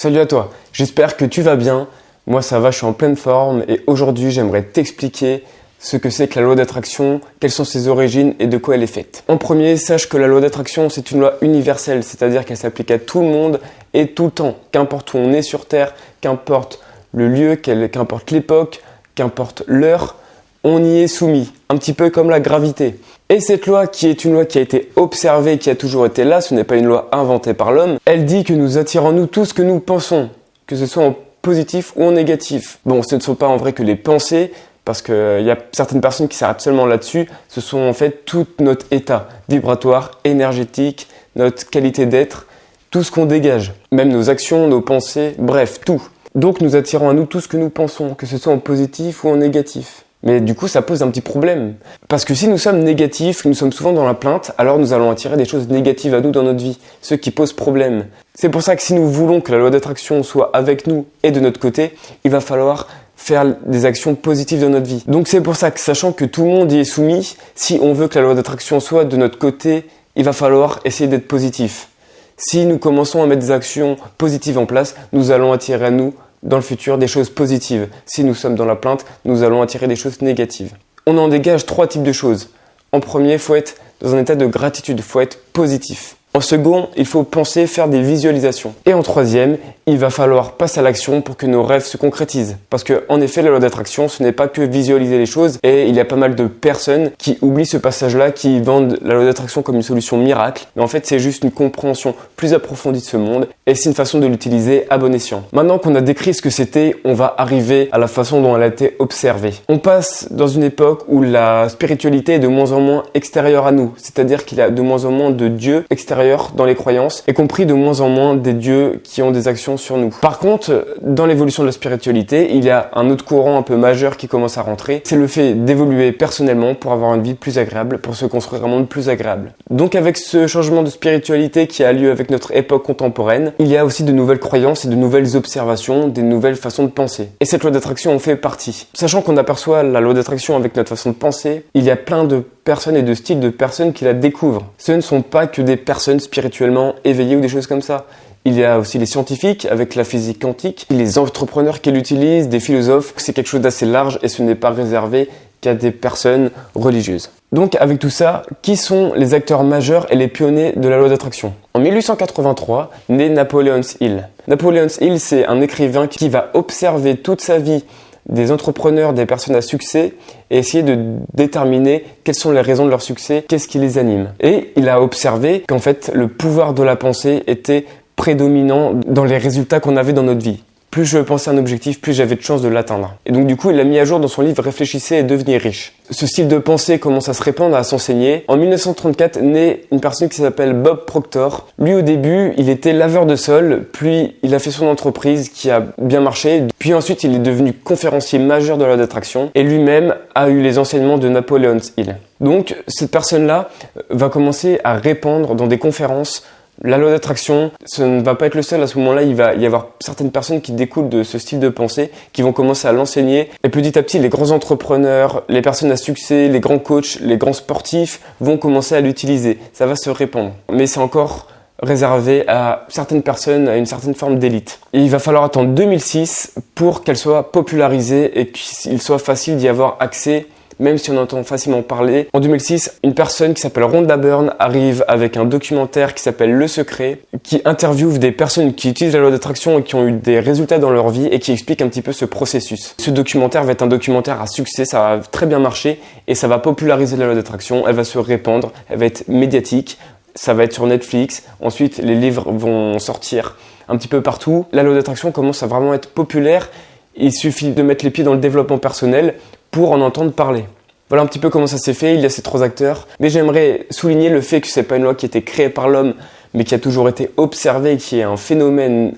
Salut à toi, j'espère que tu vas bien. Moi ça va, je suis en pleine forme et aujourd'hui j'aimerais t'expliquer ce que c'est que la loi d'attraction, quelles sont ses origines et de quoi elle est faite. En premier, sache que la loi d'attraction c'est une loi universelle, c'est-à-dire qu'elle s'applique à tout le monde et tout le temps, qu'importe où on est sur Terre, qu'importe le lieu, qu'importe l'époque, qu'importe l'heure, on y est soumis, un petit peu comme la gravité. Et cette loi, qui est une loi qui a été observée, qui a toujours été là, ce n'est pas une loi inventée par l'homme, elle dit que nous attirons en nous tout ce que nous pensons, que ce soit en positif ou en négatif. Bon, ce ne sont pas en vrai que les pensées, parce qu'il y a certaines personnes qui s'arrêtent seulement là-dessus, ce sont en fait tout notre état vibratoire, énergétique, notre qualité d'être, tout ce qu'on dégage, même nos actions, nos pensées, bref, tout. Donc nous attirons à nous tout ce que nous pensons, que ce soit en positif ou en négatif. Mais du coup, ça pose un petit problème. Parce que si nous sommes négatifs, nous sommes souvent dans la plainte, alors nous allons attirer des choses négatives à nous dans notre vie, ce qui pose problème. C'est pour ça que si nous voulons que la loi d'attraction soit avec nous et de notre côté, il va falloir faire des actions positives dans notre vie. Donc c'est pour ça que, sachant que tout le monde y est soumis, si on veut que la loi d'attraction soit de notre côté, il va falloir essayer d'être positif. Si nous commençons à mettre des actions positives en place, nous allons attirer à nous dans le futur des choses positives. Si nous sommes dans la plainte, nous allons attirer des choses négatives. On en dégage 3 types de choses. En premier, il faut être dans un état de gratitude, il faut être positif. En second, il faut penser, faire des visualisations. Et en troisième, il va falloir passer à l'action pour que nos rêves se concrétisent. Parce que, en effet, la loi d'attraction, ce n'est pas que visualiser les choses. Et il y a pas mal de personnes qui oublient ce passage-là, qui vendent la loi d'attraction comme une solution miracle. Mais en fait, c'est juste une compréhension plus approfondie de ce monde. Et c'est une façon de l'utiliser à bon escient. Maintenant qu'on a décrit ce que c'était, on va arriver à la façon dont elle a été observée. On passe dans une époque où la spiritualité est de moins en moins extérieure à nous. C'est-à-dire qu'il y a de moins en moins de dieux extérieurs dans les croyances, y compris de moins en moins des dieux qui ont des actions sur nous. Par contre, dans l'évolution de la spiritualité, il y a un autre courant un peu majeur qui commence à rentrer, c'est le fait d'évoluer personnellement pour avoir une vie plus agréable, pour se construire un monde plus agréable. Donc avec ce changement de spiritualité qui a lieu avec notre époque contemporaine, il y a aussi de nouvelles croyances et de nouvelles observations, des nouvelles façons de penser. Et cette loi d'attraction en fait partie. Sachant qu'on aperçoit la loi d'attraction avec notre façon de penser, il y a plein de personnes et de styles de personnes qui la découvrent. Ce ne sont pas que des personnes spirituellement éveillées ou des choses comme ça. Il y a aussi les scientifiques avec la physique quantique, les entrepreneurs qui l'utilisent, des philosophes. C'est quelque chose d'assez large et ce n'est pas réservé qu'à des personnes religieuses. Donc avec tout ça, qui sont les acteurs majeurs et les pionniers de la loi d'attraction ? En 1883, naît Napoleon Hill. Napoleon Hill, c'est un écrivain qui va observer toute sa vie des entrepreneurs, des personnes à succès et essayer de déterminer quelles sont les raisons de leur succès, qu'est-ce qui les anime. Et il a observé qu'en fait, le pouvoir de la pensée était prédominant dans les résultats qu'on avait dans notre vie. Plus je pensais à un objectif, plus j'avais de chances de l'atteindre. Et donc du coup, il l'a mis à jour dans son livre « Réfléchissez et devenez riche ». Ce style de pensée commence à se répandre, à s'enseigner. En 1934, naît une personne qui s'appelle Bob Proctor. Lui, au début, il était laveur de sol, puis il a fait son entreprise qui a bien marché. Puis ensuite, il est devenu conférencier majeur de la loi d'attraction et lui-même a eu les enseignements de Napoleon Hill. Donc cette personne-là va commencer à répandre dans des conférences la loi d'attraction. Ce ne va pas être le seul. À ce moment-là, il va y avoir certaines personnes qui découlent de ce style de pensée, qui vont commencer à l'enseigner. Et petit à petit, les grands entrepreneurs, les personnes à succès, les grands coachs, les grands sportifs vont commencer à l'utiliser. Ça va se répandre. Mais c'est encore réservé à certaines personnes, à une certaine forme d'élite. Et il va falloir attendre 2006 pour qu'elle soit popularisée et qu'il soit facile d'y avoir accès, même si on entend facilement parler. En 2006, une personne qui s'appelle Rhonda Byrne arrive avec un documentaire qui s'appelle Le Secret, qui interviewe des personnes qui utilisent la loi d'attraction et qui ont eu des résultats dans leur vie et qui explique un petit peu ce processus. Ce documentaire va être un documentaire à succès, ça va très bien marcher et ça va populariser la loi d'attraction, elle va se répandre, elle va être médiatique, ça va être sur Netflix, ensuite les livres vont sortir un petit peu partout. La loi d'attraction commence à vraiment être populaire, il suffit de mettre les pieds dans le développement personnel pour en entendre parler. Voilà un petit peu comment ça s'est fait, il y a ces 3 acteurs. Mais j'aimerais souligner le fait que c'est pas une loi qui a été créée par l'homme, mais qui a toujours été observée, qui est un phénomène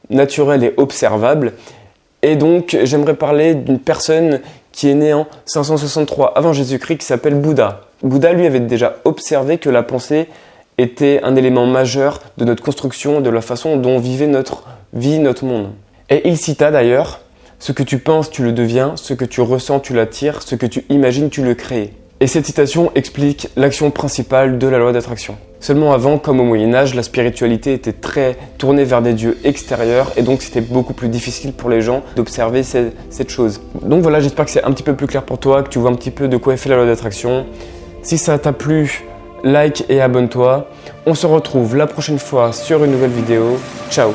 naturel et observable. Et donc, j'aimerais parler d'une personne qui est née en 563 avant Jésus-Christ, qui s'appelle Bouddha. Bouddha, lui, avait déjà observé que la pensée était un élément majeur de notre construction, de la façon dont on vivait notre vie, notre monde. Et il cita d'ailleurs: ce que tu penses, tu le deviens, ce que tu ressens, tu l'attires, ce que tu imagines, tu le crées. Et cette citation explique l'action principale de la loi d'attraction. Seulement avant, comme au Moyen-Âge, la spiritualité était très tournée vers des dieux extérieurs et donc c'était beaucoup plus difficile pour les gens d'observer cette chose. Donc voilà, j'espère que c'est un petit peu plus clair pour toi, que tu vois un petit peu de quoi est fait la loi d'attraction. Si ça t'a plu, like et abonne-toi. On se retrouve la prochaine fois sur une nouvelle vidéo. Ciao!